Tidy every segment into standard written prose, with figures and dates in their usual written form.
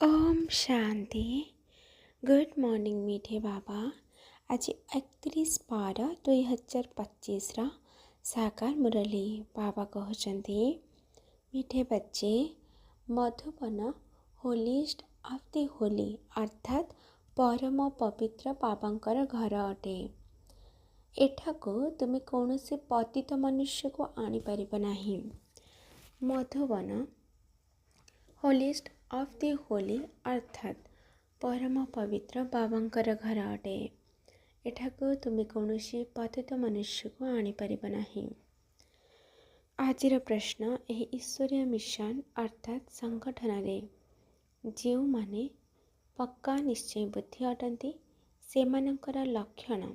Om Shanti. Good morning मीठे बाबा। आज 31/12/2025 साकार मुरली बाबा कहते मीठे बच्चे Madhuban holiest of the Holi अर्थात परम पवित्र बाबांकर घर अटे। एठाको तुम कौन से पतित मनुष्य को आनीपर नहीं। Madhuban holiest of the Holi अर्थात परम पवित्र बाबांकर घर अटे। एठाको तुम कौन पतित मनुष्य को आनीपर नहीं। आजिर प्रश्न यह ईश्वरीय मिशन अर्थात संगठन जो माने पक्का निश्चय बुद्धि अटंती सेमानंकर लक्षण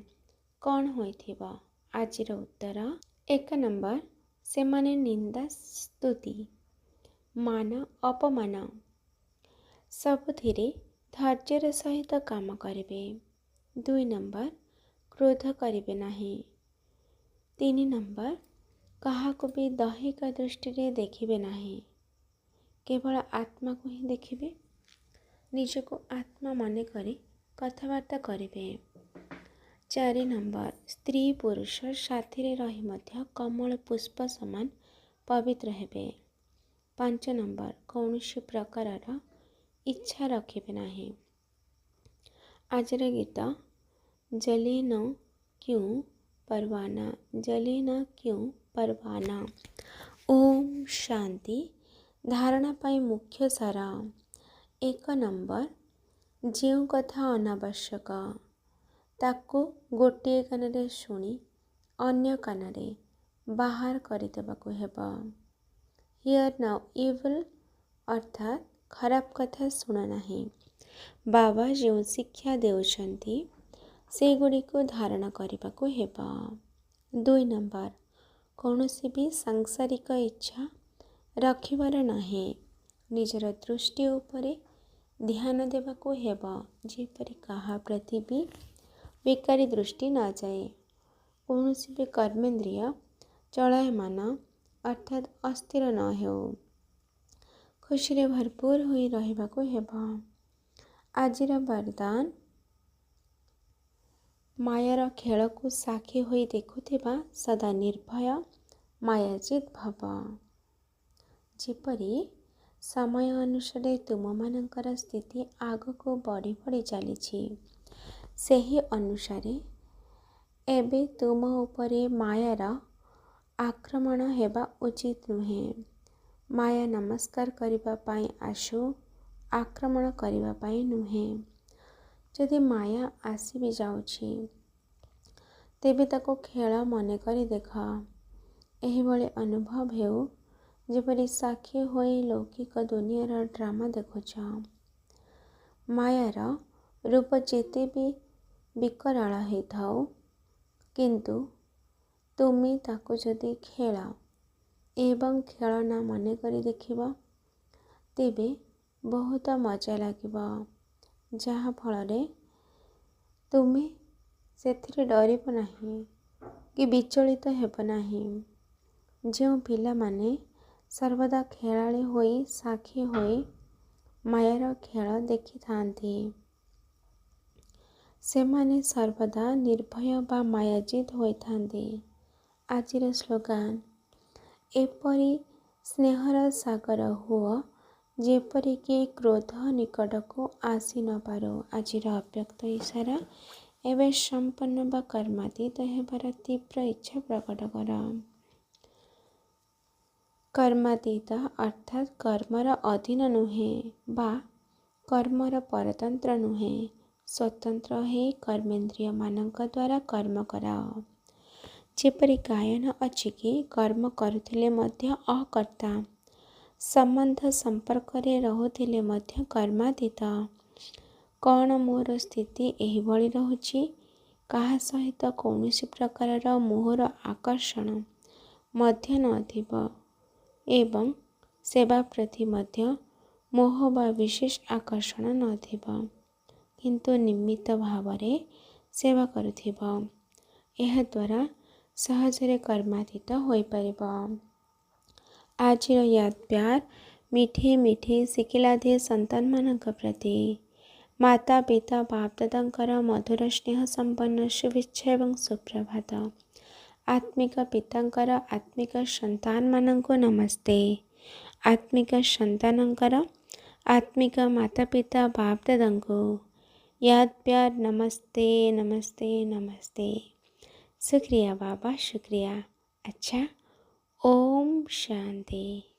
कौन होइथिबा। आजिर उत्तर 1 नंबर सेमाने निंदा स्तुति मान अपमान सबुथिरे धैर्यर सहित काम करेंगे। 2 नंबर क्रोध करेंगे नहीं। 3 नंबर काहाको भी दैहिक दृष्टि देखिबे नहीं, केवल आत्मा को ही देखिबे। निजको आत्मा मन करी कथबार्ता करेंगे। 4 नंबर स्त्री पुरुष साथी रही मध्य कमल पुष्प समान पवित्र हेबे। 5 नंबर कौन प्रकार इच्छा रखिबे नहीं। आजर गीत जले न क्यों परवाना, जले न क्यों परवाना। ओम शांति। धारणा पाई मुख्य सारा 1 नंबर जो कथा अनावश्यक ताकू गोटे कान शुणी अन्य कान बाहर करदेवाक हेबा। हियर नाउ इविल अर्थात खराब कथा शुण नहीं। बाबा जो शिक्षा देउछंती से गुड़ी को धारण करने को हेबा। 2 नंबर कौन भी सांसारिक इच्छा रखिबार नहीं। निजर दृष्टि उपरे ध्यान देवा को हेबा जेपरि कहा प्रति भी बेकारी दृष्टि न जाए। कौन भी कर्मेंद्रिय चलायमान अर्थात अस्थिर न हो। खुशी रे भरपूर होई रहिबा को हेबा। आजिर वरदान मायार खेल को साक्षी होई देखुथिबा सदा निर्भय मायाजित भव। जेपरि समय अनुसार तुम मानकर स्थिति आग को बढ़ी बढ़ी चली सही अनुसार एबे तुम उपरे मायार आक्रमण हेबा उचित नुहे। माया नमस्कार करिबा पाई आसु आक्रमण करिबा पाई नुहे। जदि माया आसी भी जाउछि तेबे ताको खेल मन करी देख। एही भले अनुभव हेउ जेपरि साक्षी होई लौकिक दुनियार ड्रामा देखुछ। मायार रूप जेते भी विकराल होइथाउ किंतु तुमी ताको जदि खेल एवं खेलना मन करी देखिबा तेबे बहुत मजा लागिबा, जहा फल तुमे सेथिरे डरिब नहीं कि विचलित हेब नहीं। जो पिला माने सर्वदा खेलाड़ी होई साक्षी होई मायार खेल देखि थांती सेमाने सर्वदा निर्भय बा मायाजित होई थांती। आजिर स्लोगान एपरी स्नेहर सागर हुआ जेपरिक क्रोध निकट को आसी न पारो। आजिर अव्यक्त इशारा एवं संपन्न बा कर्मातीत हेबार तीव्र इच्छा प्रकट कर। कर्मातीत अर्थात कर्मर अधीन नुहे बा कर्मर परतंत्र नुहे। स्वतंत्र है कर्मेंद्रिय मानक द्वारा कर्म कराओ। जेपरि गायन अच्छी कि कर्म करुथिले मध्य अकर्ता संबंध संपर्क रे रहुथिले मध्य कर्मातीत। कौन मोर स्थिति एही भली रहुछि कहा सहित कौनसी प्रकार मोहर आकर्षण मध्य नथिब एवं सेवा प्रति मध्य मोह बा विशेष आकर्षण नथिब किंतु निमित्त भावरे सेवा करुथिब। एहा द्वारा सहजरे कर्मातीत होई परिबा। आजिर याद प्यार ମିଠେ ମିଠେ ଶିଖିଲାଧେ ସନ୍ତାନମାନଙ୍କ ପ୍ରତି ମାତା ପିତା ବାପଦାଦାଙ୍କର ମଧୁର ସ୍ନେହ ସମ୍ପନ୍ନ ଶୁଭେଚ୍ଛା ଏବଂ ସୁପ୍ରଭାତ। ଆତ୍ମିକ ପିତାଙ୍କର ଆତ୍ମିକ ସନ୍ତାନମାନଙ୍କୁ ନମସ୍ତେ। ଆତ୍ମିକ ସନ୍ତାନଙ୍କର ଆତ୍ମିକ ମାତା ପିତା ବାପଦାଦାଙ୍କୁ याद प्यार नमस्ते नमस्ते नमस्ते। शुक्रिया बाबा, शुक्रिया। अच्छा, ओम शांति।